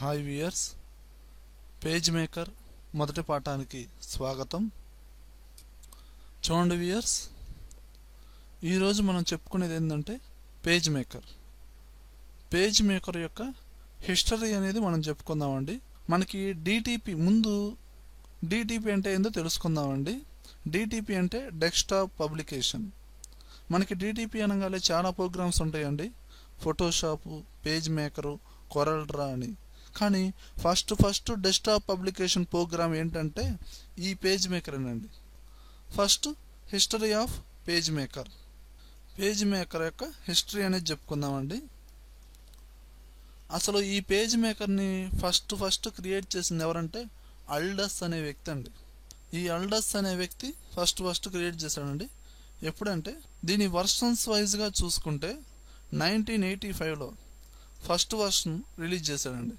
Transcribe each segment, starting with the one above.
Hi viewers, page maker మొదటి పాఠానికి స్వాగతం. చూడండి వ్యూయర్స్, ఈరోజు మనం చెప్పుకునేది ఏంటంటే పేజ్ మేకర్ యొక్క హిస్టరీ అనేది మనం చెప్పుకుందామండి. మనకి డిటిపి ముందు డిటిపి అంటే ఏందో తెలుసుకుందామండి. డిటిపి అంటే డెస్క్టాప్ పబ్లికేషన్. మనకి డిటిపి అనగానే చాలా ప్రోగ్రామ్స్ ఉంటాయండి, Photoshop, page maker, coral draw అని. కానీ ఫస్ట్ డెస్క్టాప్ పబ్లికేషన్ ప్రోగ్రామ్ ఏంటంటే ఈ పేజ్ మేకర్ అండి. First history of page maker యొక్క హిస్టరీ అనేది చెప్పుకుందామండి. అసలు ఈ పేజ్ మేకర్ని ఫస్ట్ క్రియేట్ చేసింది ఎవరంటే అల్డస్ అనే వ్యక్తి అండి. ఈ అల్డస్ అనే వ్యక్తి ఫస్ట్ క్రియేట్ చేశాడండి. ఎప్పుడంటే దీని వర్షన్స్ వైజ్గా చూసుకుంటే 1985లో ఫస్ట్ వర్షన్ రిలీజ్ చేశాడండి.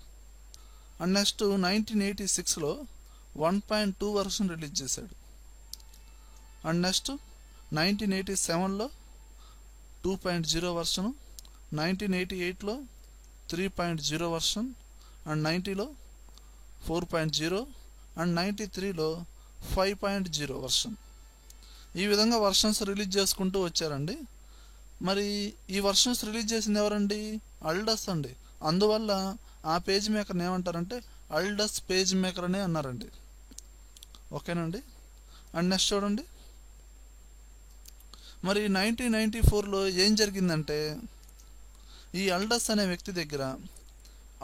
అండ్ నెక్స్ట్ 1986లో 1.2 వర్షన్ రిలీజ్ చేశాడు. అండ్ నెక్స్ట్ 1987లో 2.0 వర్షను, 1988లో 3.0 వర్షన్, అండ్ 90లో 4.0, అండ్ 93లో 5.0 వర్షన్. ఈ విధంగా వర్షన్స్ రిలీజ్ చేసుకుంటూ వచ్చారండి. మరి ఈ వర్షన్స్ రిలీజ్ చేసింది ఎవరండి? అల్డస్ అండి. అందువల్ల ఆ పేజ్ మేకర్ని ఏమంటారంటే అల్డస్ పేజ్ మేకర్ అనే అన్నారండి. ఓకేనండి. అండ్ నెక్స్ట్ చూడండి, మరి 1994లో ఏం జరిగిందంటే ఈ అల్డస్ అనే వ్యక్తి దగ్గర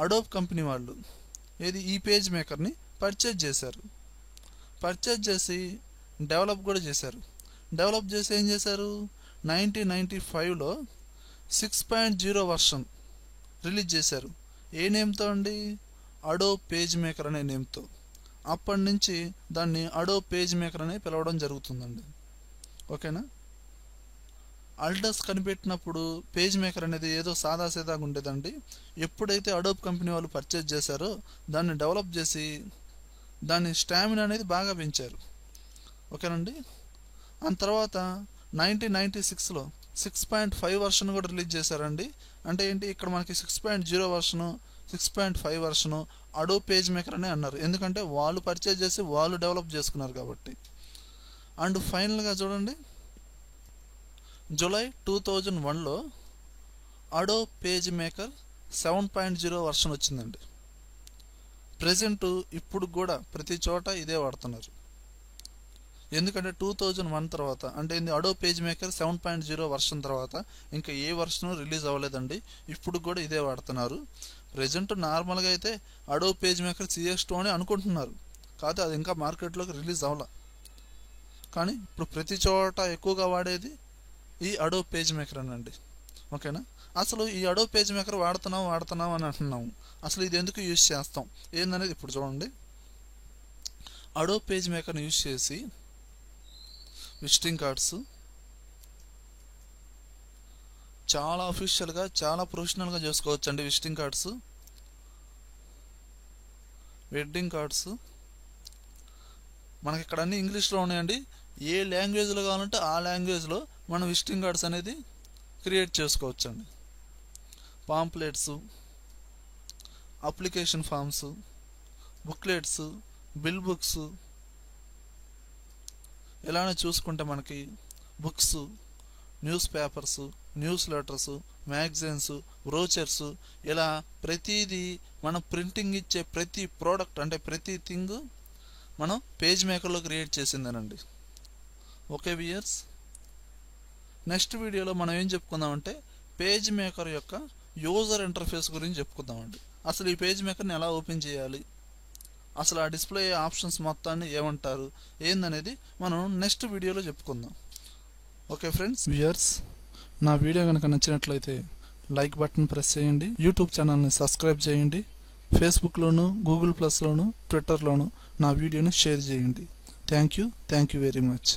అడోబ్ కంపెనీ వాళ్ళు ఈ పేజ్ మేకర్ని పర్చేజ్ చేశారు. పర్చేజ్ చేసి డెవలప్ కూడా చేశారు. డెవలప్ చేసి ఏం చేశారు, 1995లో 6.0 వర్షన్ రిలీజ్ చేశారు. ఏ నేమ్తో అండి? అడోబ్ పేజ్ మేకర్ అనే నేమ్తో. అప్పటి నుంచి దాన్ని అడోబ్ పేజ్ మేకర్ అని పిలవడం జరుగుతుందండి. ఓకేనా. అల్డస్ కనిపెట్టినప్పుడు పేజ్ మేకర్ అనేది ఏదో సాదాసీదాగా ఉండేదండి. ఎప్పుడైతే అడోబ్ కంపెనీ వాళ్ళు పర్చేజ్ చేశారో దాన్ని డెవలప్ చేసి దాని స్టామినా అనేది బాగా పెంచారు. ఓకేనండి. ఆ తర్వాత 1996లో 6.5 వర్షన్ కూడా రిలీజ్ చేశారండి. అంటే ఏంటి, ఇక్కడ మనకి 6.0 వర్షను, 6.5 వర్షను అడోబ్ పేజ్ మేకర్ అనే అన్నారు. ఎందుకంటే వాళ్ళు పర్చేజ్ చేసి వాళ్ళు డెవలప్ చేసుకున్నారు కాబట్టి. అండ్ ఫైనల్గా చూడండి, జూలై 2001లో అడోబ్ పేజ్ మేకర్ 7.0 వర్షన్ వచ్చిందండి. ప్రజెంట్ ఇప్పుడు కూడా ప్రతి చోట ఇదే వాడుతున్నారు. ఎందుకంటే 2001 తర్వాత అంటే అడోబ్ పేజ్ మేకర్ 7.0 వర్షన్ తర్వాత ఇంకా ఏ వర్షన్ రిలీజ్ అవ్వలేదండి. ఇప్పుడు కూడా ఇదే వాడుతున్నారు. ప్రజెంట్ నార్మల్గా అయితే అడోబ్ పేజ్ మేకర్ CS2 అని అనుకుంటున్నారు, కాదు అది ఇంకా మార్కెట్లోకి రిలీజ్ అవ్వాల. కానీ ఇప్పుడు ప్రతి చోట ఎక్కువగా వాడేది ఈ అడోబ్ పేజ్ మేకర్ అనండి. ఓకేనా. అసలు ఈ అడోబ్ పేజ్ మేకర్ వాడుతున్నాం అని అంటున్నాము. అసలు ఇది ఎందుకు యూజ్ చేస్తాం ఏందనేది ఇప్పుడు చూడండి. అడోబ్ పేజ్ మేకర్ని యూజ్ చేసి విజిటింగ్ కార్డ్స్ చాలా అఫీషియల్గా చాలా ప్రొఫెషనల్గా చేసుకోవచ్చు అండి. విజిటింగ్ కార్డ్స్, వెడ్డింగ్ కార్డ్స్ మనకి ఇక్కడ అన్ని ఇంగ్లీష్లో ఉన్నాయండి. ఏ లాంగ్వేజ్లో కావాలంటే ఆ లాంగ్వేజ్లో మనం విజిటింగ్ కార్డ్స్ అనేది క్రియేట్ చేసుకోవచ్చు అండి. Pamphlets, application forms, booklets, bill books, ఇలానే చూసుకుంటే మనకి books, news papers, news letters, magazines, brochures, ఇలా ప్రతిదీ మనం ప్రింటింగ్ ఇచ్చే ప్రతి ప్రోడక్ట్ అంటే ప్రతి థింగ్ మనం పేజ్ మేకర్లో క్రియేట్ చేసిందేనండి. ఓకే వ్యూయర్స్, నెక్స్ట్ వీడియోలో మనం ఏం చెప్పుకుందామంటే పేజ్ మేకర్ యొక్క యూజర్ ఇంటర్ఫేస్ గురించి చెప్పుకుందామండి. అసలు ఈ పేజ్ మేకర్ని ఎలా ఓపెన్ చేయాలి, అసలు ఆ డిస్ప్లే ఆప్షన్స్ మొత్తాన్ని ఏమంటారు ఏందనేది మనం నెక్స్ట్ వీడియోలో చెప్పుకుందాం. ఓకే ఫ్రెండ్స్, వ్యూయర్స్, నా వీడియో కనుక నచ్చినట్లయితే లైక్ బటన్ ప్రెస్ చేయండి. యూట్యూబ్ ఛానల్ని సబ్స్క్రైబ్ చేయండి. ఫేస్బుక్లోను, గూగుల్+లోను, ట్విట్టర్లోను నా వీడియోని షేర్ చేయండి. Thank you very much.